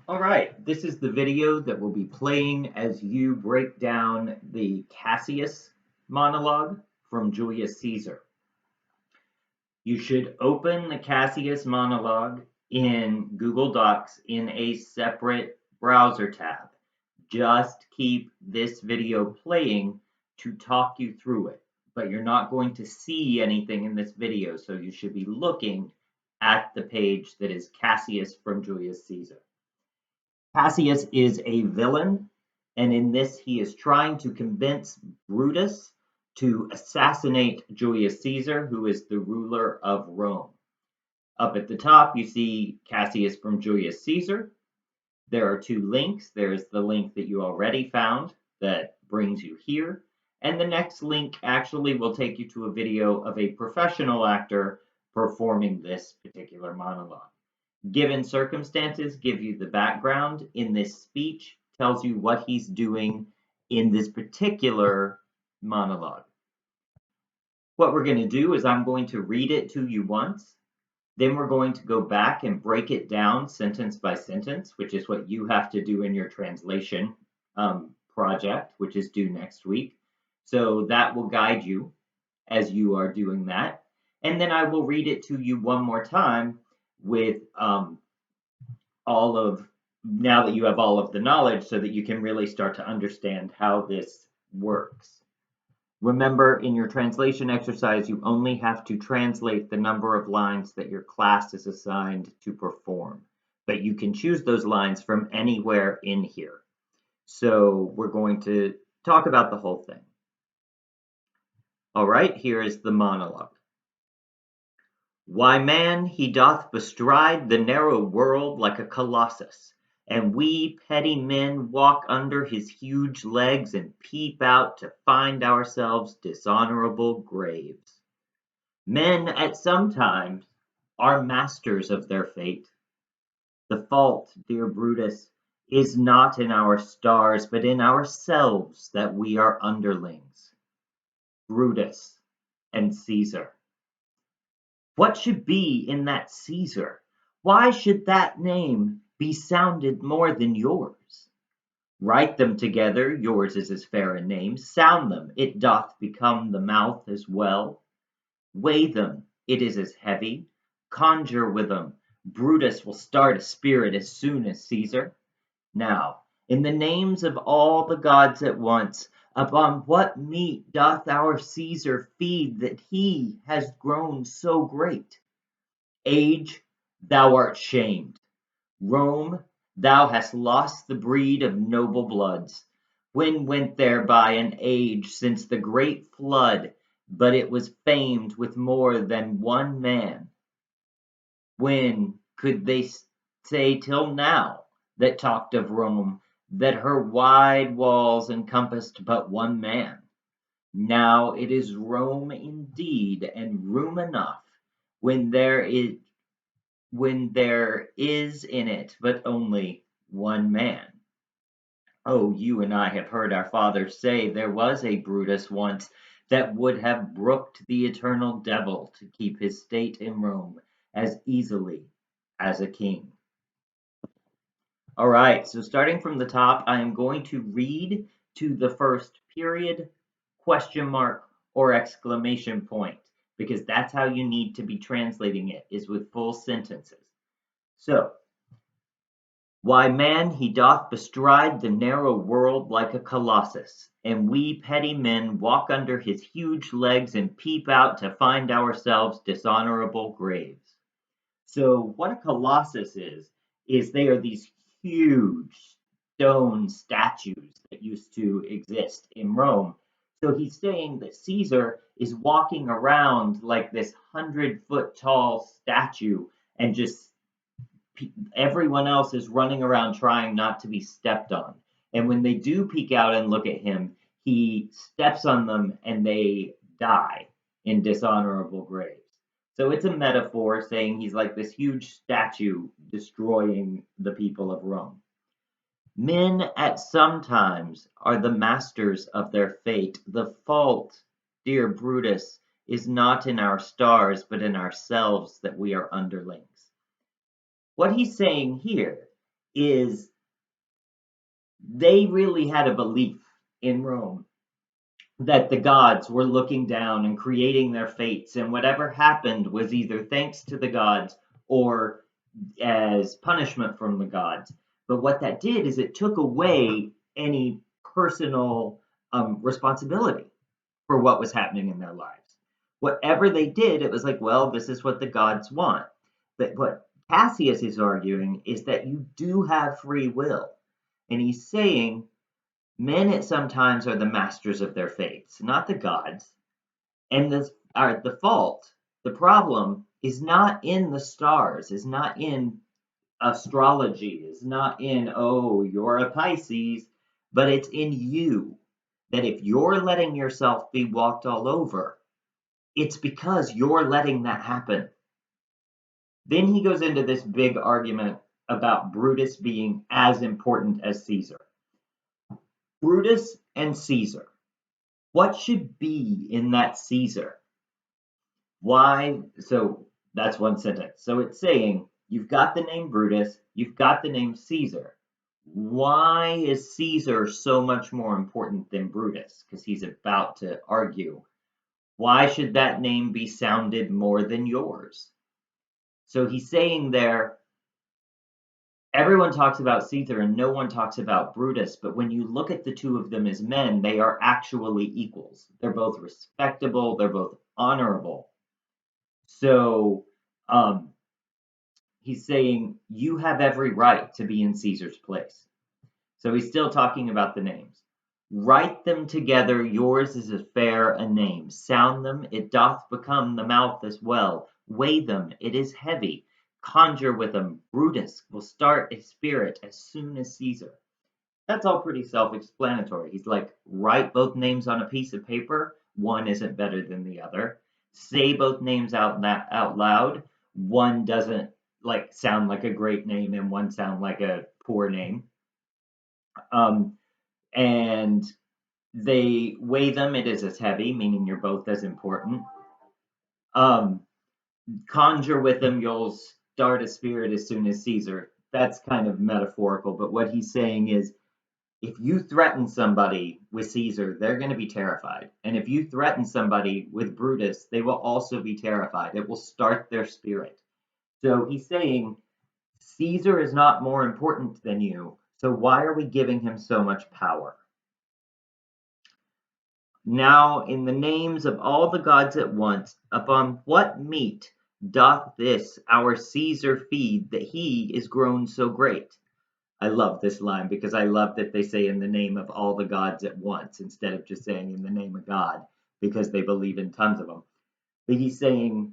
All right, this is the video that will be playing as you break down the Cassius monologue from Julius Caesar. You should open the Cassius monologue in Google Docs in a separate browser tab. Just keep this video playing to talk you through it, but you're not going to see anything in this video, so you should be looking at the page that is Cassius from Julius Caesar. Cassius is a villain, and in this he is trying to convince Brutus to assassinate Julius Caesar, who is the ruler of Rome. Up at the top, you see Cassius from Julius Caesar. There are two links. There's the link that you already found that brings you here. And the next link actually will take you to a video of a professional actor performing this particular monologue. Given circumstances, give you the background in this speech, tells you what he's doing in this particular monologue. What we're going to do is I'm going to read it to you once. Then we're going to go back and break it down sentence by sentence, which is what you have to do in your translation project, which is due next week. So that will guide you as you are doing that. And then I will read it to you one more time with now that you have all of the knowledge so that you can really start to understand how this works. Remember, in your translation exercise, you only have to translate the number of lines that your class is assigned to perform, but you can choose those lines from anywhere in here. So we're going to talk about the whole thing. All right, here is the monologue. Why, man, he doth bestride the narrow world like a colossus, and we petty men walk under his huge legs and peep out to find ourselves dishonorable graves. Men at some times are masters of their fate. The fault, dear Brutus, is not in our stars, but in ourselves that we are underlings. Brutus and Caesar. What should be in that Caesar? Why should that name be sounded more than yours? Write them together, yours is as fair a name. Sound them, it doth become the mouth as well. Weigh them, it is as heavy. Conjure with them, Brutus will start a spirit as soon as Caesar. Now, in the names of all the gods at once, upon what meat doth our Caesar feed that he has grown so great? Age, thou art shamed. Rome, thou hast lost the breed of noble bloods. When went there by an age since the great flood, but it was famed with more than one man? When could they say till now that talked of Rome, that her wide walls encompassed but one man? Now it is Rome indeed, and room enough, when there is in it but only one man. Oh, you and I have heard our fathers say there was a Brutus once that would have brooked the eternal devil to keep his state in Rome as easily as a king. All right, so starting from the top, I am going to read to the first period, question mark, or exclamation point, because that's how you need to be translating it, is with full sentences. So, why, man, he doth bestride the narrow world like a colossus, and we petty men walk under his huge legs and peep out to find ourselves dishonorable graves. So what a colossus is they are these huge stone statues that used to exist in Rome. So he's saying that Caesar is walking around like this 100-foot tall statue, and just everyone else is running around trying not to be stepped on. And when they do peek out and look at him, he steps on them and they die in dishonorable graves. So it's a metaphor saying he's like this huge statue destroying the people of Rome. Men at some times are the masters of their fate. The fault, dear Brutus, is not in our stars, but in ourselves that we are underlings. What he's saying here is they really had a belief in Rome that the gods were looking down and creating their fates, and whatever happened was either thanks to the gods or as punishment from the gods. But what that did is it took away any personal responsibility for what was happening in their lives. Whatever they did, it was like, well, this is what the gods want. But what Cassius is arguing is that you do have free will. And he's saying men at sometimes are the masters of their fates, not the gods. And the fault, the problem is not in the stars, is not in astrology, is not in, oh, you're a Pisces, but it's in you. That if you're letting yourself be walked all over, it's because you're letting that happen. Then he goes into this big argument about Brutus being as important as Caesar. Brutus and Caesar. What should be in that Caesar? Why? So that's one sentence. So it's saying you've got the name Brutus, you've got the name Caesar. Why is Caesar so much more important than Brutus? Because he's about to argue. Why should that name be sounded more than yours? So he's saying there, everyone talks about Caesar and no one talks about Brutus, but when you look at the two of them as men, they are actually equals. They're both respectable, they're both honorable. So he's saying you have every right to be in Caesar's place. So he's still talking about the names. Write them together, yours is as fair a name. Sound them, it doth become the mouth as well. Weigh them, it is heavy. Conjure with them, Brutus will start a spirit as soon as Caesar. That's all pretty self-explanatory. He's like, write both names on a piece of paper. One isn't better than the other. Say both names out loud. One doesn't like sound like a great name and one sound like a poor name. And they weigh them, it is as heavy, meaning you're both as important. Conjure with them, you'll start a spirit as soon as Caesar. That's kind of metaphorical, but what he's saying is if you threaten somebody with Caesar, they're going to be terrified. And if you threaten somebody with Brutus, they will also be terrified. It will start their spirit. So he's saying Caesar is not more important than you. So why are we giving him so much power? Now, in the names of all the gods at once, upon what meat doth this our Caesar feed that he is grown so great? I love this line because I love that they say in the name of all the gods at once instead of just saying in the name of God because they believe in tons of them. But he's saying,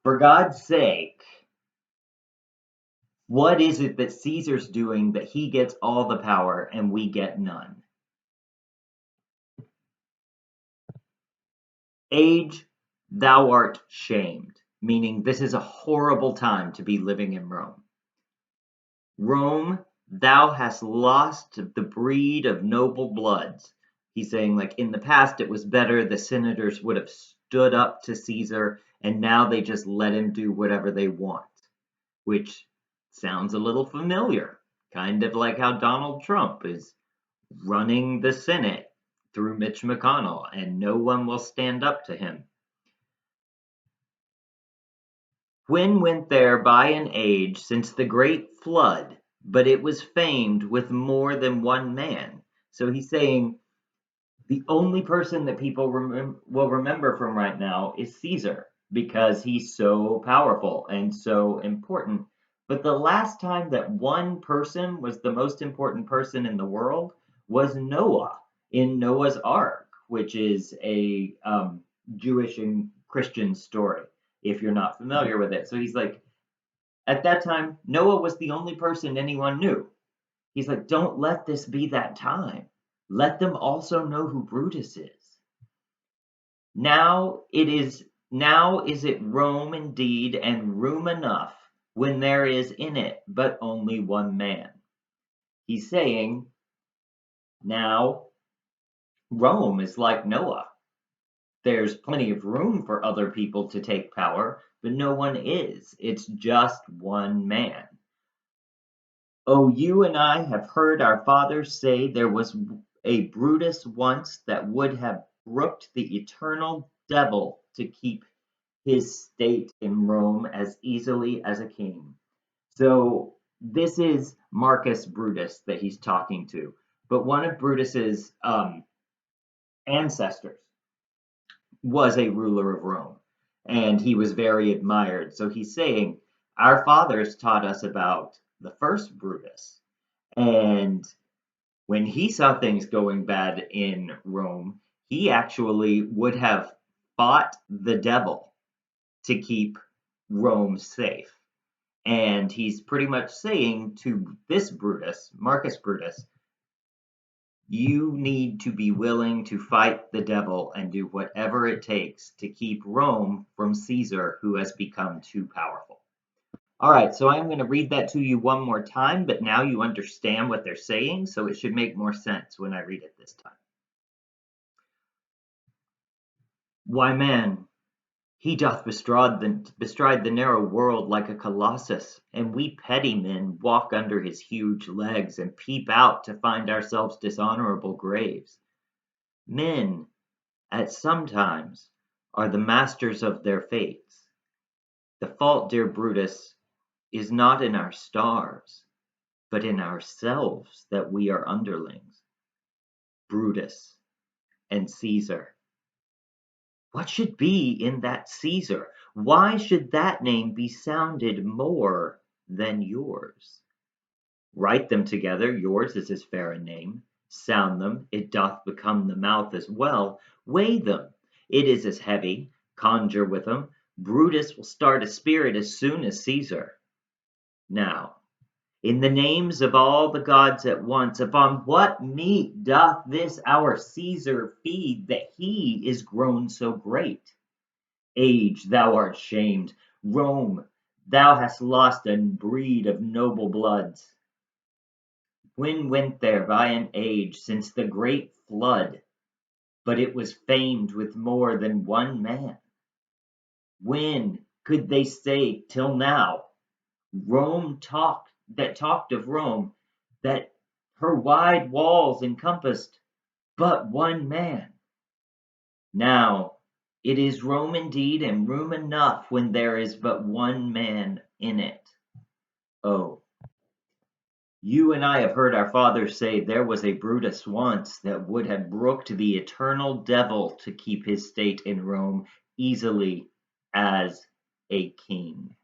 for God's sake, what is it that Caesar's doing that he gets all the power and we get none? Age, thou art shamed, meaning this is a horrible time to be living in Rome. Rome, thou hast lost the breed of noble bloods. He's saying, like, in the past it was better, the senators would have stood up to Caesar, and now they just let him do whatever they want, which sounds a little familiar, kind of like how Donald Trump is running the Senate through Mitch McConnell, and no one will stand up to him. When went there by an age since the great flood, but it was famed with more than one man. So he's saying the only person that people will remember from right now is Caesar because he's so powerful and so important. But the last time that one person was the most important person in the world was Noah in Noah's Ark, which is a Jewish and Christian story if you're not familiar with it. So he's like, at that time, Noah was the only person anyone knew. He's like, don't let this be that time. Let them also know who Brutus is. Now is it Rome indeed, and room enough when there is in it but only one man. He's saying, now Rome is like Noah. There's plenty of room for other people to take power, but no one is. It's just one man. Oh, you and I have heard our fathers say there was a Brutus once that would have brooked the eternal devil to keep his state in Rome as easily as a king. So this is Marcus Brutus that he's talking to, but one of Brutus's ancestors was a ruler of Rome, and he was very admired. So he's saying, our fathers taught us about the first Brutus, and when he saw things going bad in Rome, he actually would have fought the devil to keep Rome safe. And he's pretty much saying to this Brutus, Marcus Brutus, you need to be willing to fight the devil and do whatever it takes to keep Rome from Caesar, who has become too powerful. All right, so I'm going to read that to you one more time, but now you understand what they're saying, so it should make more sense when I read it this time. Why, man, he doth bestride the narrow world like a colossus, and we petty men walk under his huge legs and peep out to find ourselves dishonorable graves. Men, at some times, are the masters of their fates. The fault, dear Brutus, is not in our stars, but in ourselves that we are underlings. Brutus and Caesar. What should be in that Caesar? Why should that name be sounded more than yours? Write them together, yours is as fair a name. Sound them, it doth become the mouth as well. Weigh them, it is as heavy. Conjure with them, Brutus will start a spirit as soon as Caesar. Now, in the names of all the gods at once, upon what meat doth this our Caesar feed, that he is grown so great? Age, thou art shamed. Rome, thou hast lost a breed of noble bloods. When went there by an age since the great flood, but it was famed with more than one man? When could they say till now, talked of Rome, that her wide walls encompassed but one man? Now it is Rome indeed, and room enough when there is but one man in it. Oh, you and I have heard our fathers say there was a Brutus once that would have brooked the eternal devil to keep his state in Rome easily as a king.